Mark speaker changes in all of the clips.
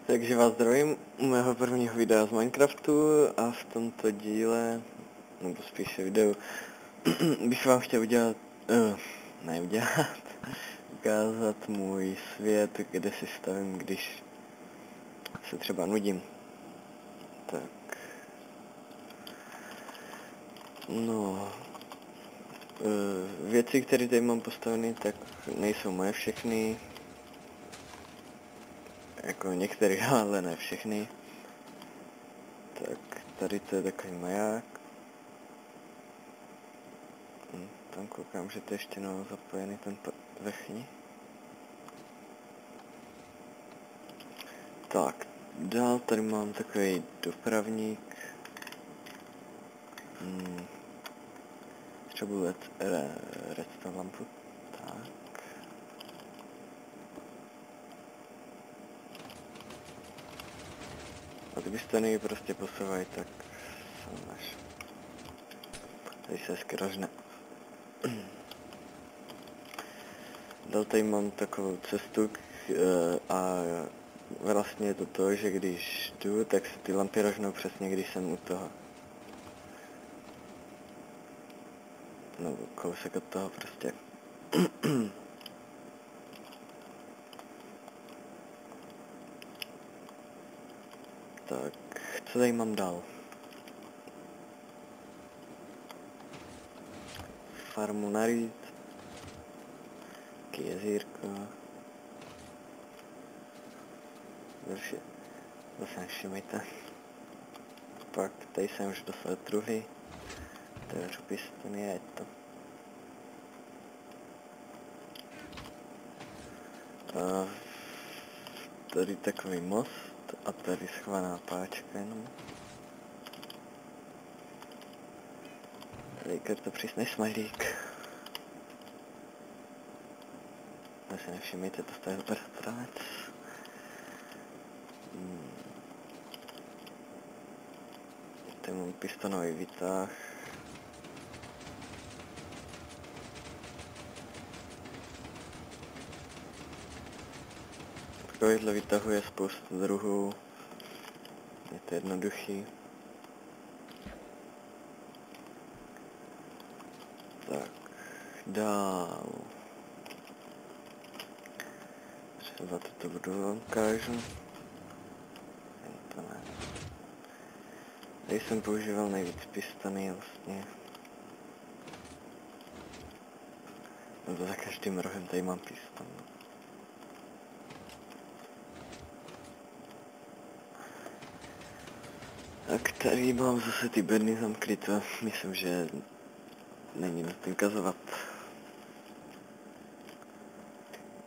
Speaker 1: Takže vás zdravím u mého prvního videa z Minecraftu a v tomto díle, nebo spíše videu, bych vám chtěl ukázat můj svět, kde si stavím, když se třeba nudím. Tak. No. Věci, které tady mám postavené, tak nejsou moje všechny. Jako některé, ale ne všechny. Tak, tady to je takový maják. Tam koukám, že to ještě nemám zapojený ten vrchní. Tak, dál tady mám takový dopravník. Potřebuji redstone lampu. Tak. A kdybyste ji prostě posouvají, tak jsem náš. Tady se hezky rožne. Dál tady mám takovou cestu a vlastně je to to, že když jdu, tak se ty lampy rožnou přesně, když jsem u toho. No, kousek od toho prostě. Tak, co tady mám dál? Farmu navíc. Taky jezírko. Zase nevšimejte. Pak tady jsem už dostal truhly. Otevřu pistony a je to. A tady takový most a tady schovaná páčka jenom. Tady kartopřísnej smajlík. Zase nevšimejte, to stojí bratranec. Tady mám pistonový výtah. Takovýhle výtahu je spoustu druhů. Je to jednoduchý. Tak, dál. Třeba toto budu vám ukážu. To ne. Tady jsem používal nejvíc pistony vlastně. Nebo za každým rohem tady mám piston. Tak tady mám zase ty bedny zamkryté, myslím, že není nutné ukazovat.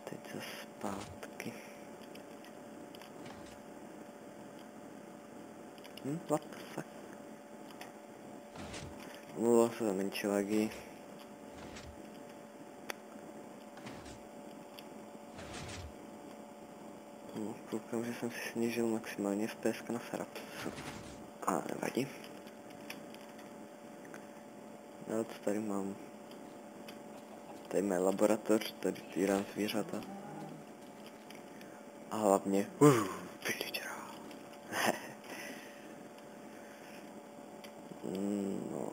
Speaker 1: Teď zase zpátky. What the fuck? Omlouvám se za menší lagy. Koukám, že jsem si snížil maximálně FPS na Serapsu. A nevadí. No, co tady mám? Tady má laboratoř, tady týrám zvířata. A hlavně villager. No.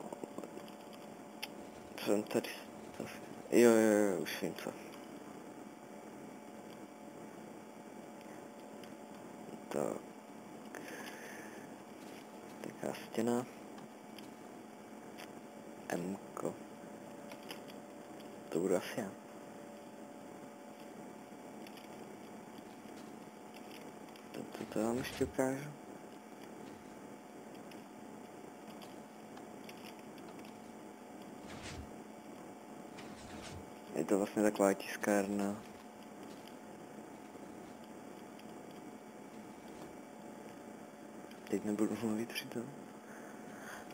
Speaker 1: Jsem tady. Jo, už vím co. Tak. Taká stěna. M-ko. To budu asi já. To vám ještě ukážu. Je to vlastně taková tiskárna. Teď nebudu mluvit přitom.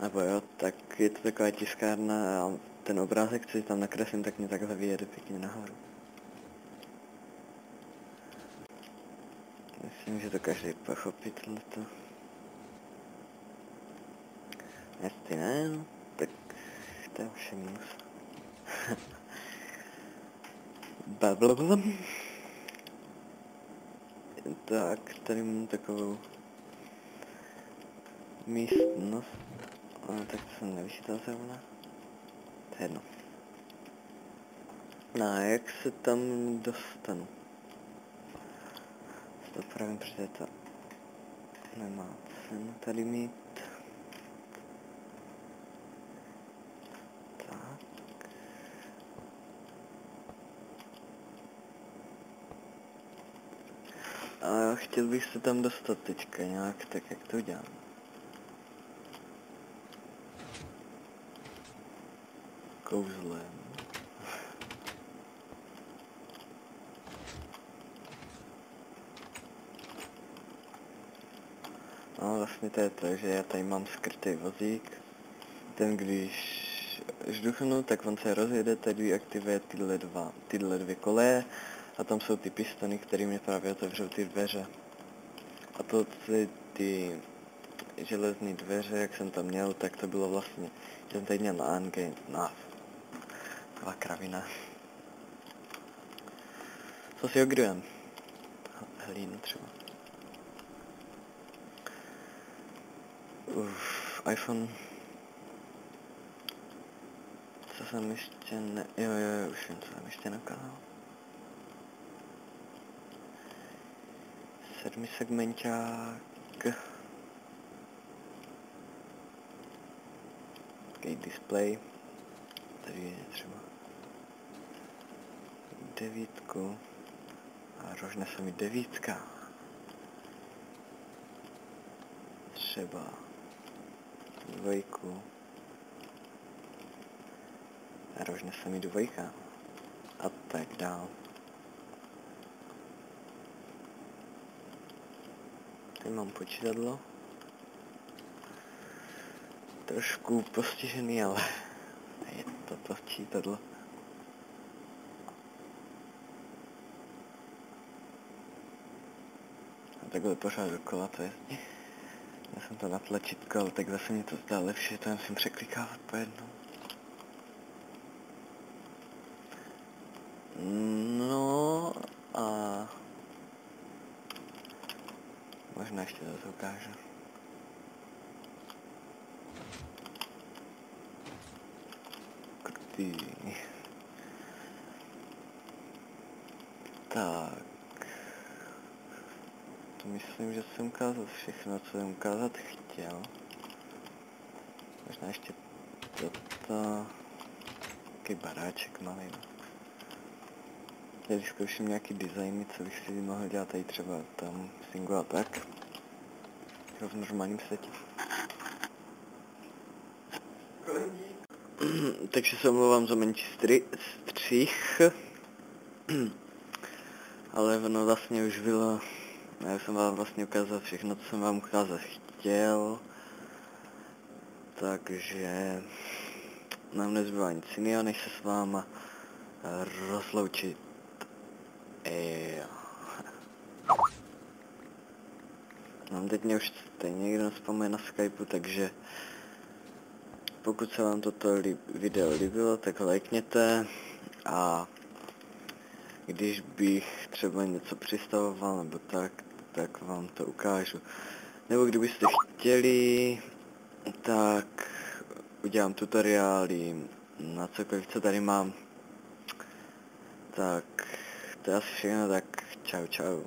Speaker 1: Nebo jo, tak je to taková tiskárna a ten obrázek, co si tam nakreslím, tak mě takhle vyjede pěkně nahoru. Myslím, že to každý pochopí tohleto. Jestli ne, no, tak to je vše minus. Tak, tady mám takovou místnost. Tak to jsem nevyčítal zrovna. To je jedno. No a jak se tam dostanu? To pravím, protože to nemá cenu tady mít. Tak. A chtěl bych se tam dostat teďka nějak, tak jak to udělám. Kouzlem. No vlastně to je to, že já tady mám skrytý vozík. Ten když žduchnu, tak on se rozjede, tady aktivuje tyhle dvě koleje a tam jsou ty pistony, které mi právě otevřou ty dveře. A to ty železné dveře, jak jsem tam měl, tak to bylo vlastně, že jsem tady měl na ANG, taková kravina. Co si ogryjem? Hlínu třeba. iPhone. Co jsem ještě jo, už vím, co jsem ještě nakázal. 7segmenták. Takový display. Tady je třeba 9. A rožne se mi 9. Třeba 2. A rožne se mi 2. A tak dál. Tady mám počítadlo. Trošku postižený, ale je to počítadlo. A takhle pořád dokola to je. Já jsem to na tlačítko, ale tak zase mi to zdá lepší, to musím překlikávat po jednom. No a možná ještě to ukážu. Krutý. Tak. To myslím, že jsem ukázal všechno, co jsem ukázat chtěl. Možná ještě toto. Takový baráček malý. Já vyzkouším nějaký designy, co bych si mohl dělat tady třeba tam single a tak. V normálním světě. Takže se omlouvám za menší střih. Ale ono vlastně už bylo. Já jsem vám vlastně ukázal všechno, co jsem vám ukázat chtěl. Takže nám nezbývá nic jiného, než se s váma rozloučit. No, teď mě už stejně někdo nespamuje na Skypeu, takže pokud se vám toto video líbilo, tak lajkněte a když bych třeba něco přistavoval nebo tak vám to ukážu. Nebo kdybyste chtěli, tak udělám tutoriály na cokoliv, co tady mám. Tak to je asi všechno, tak čau.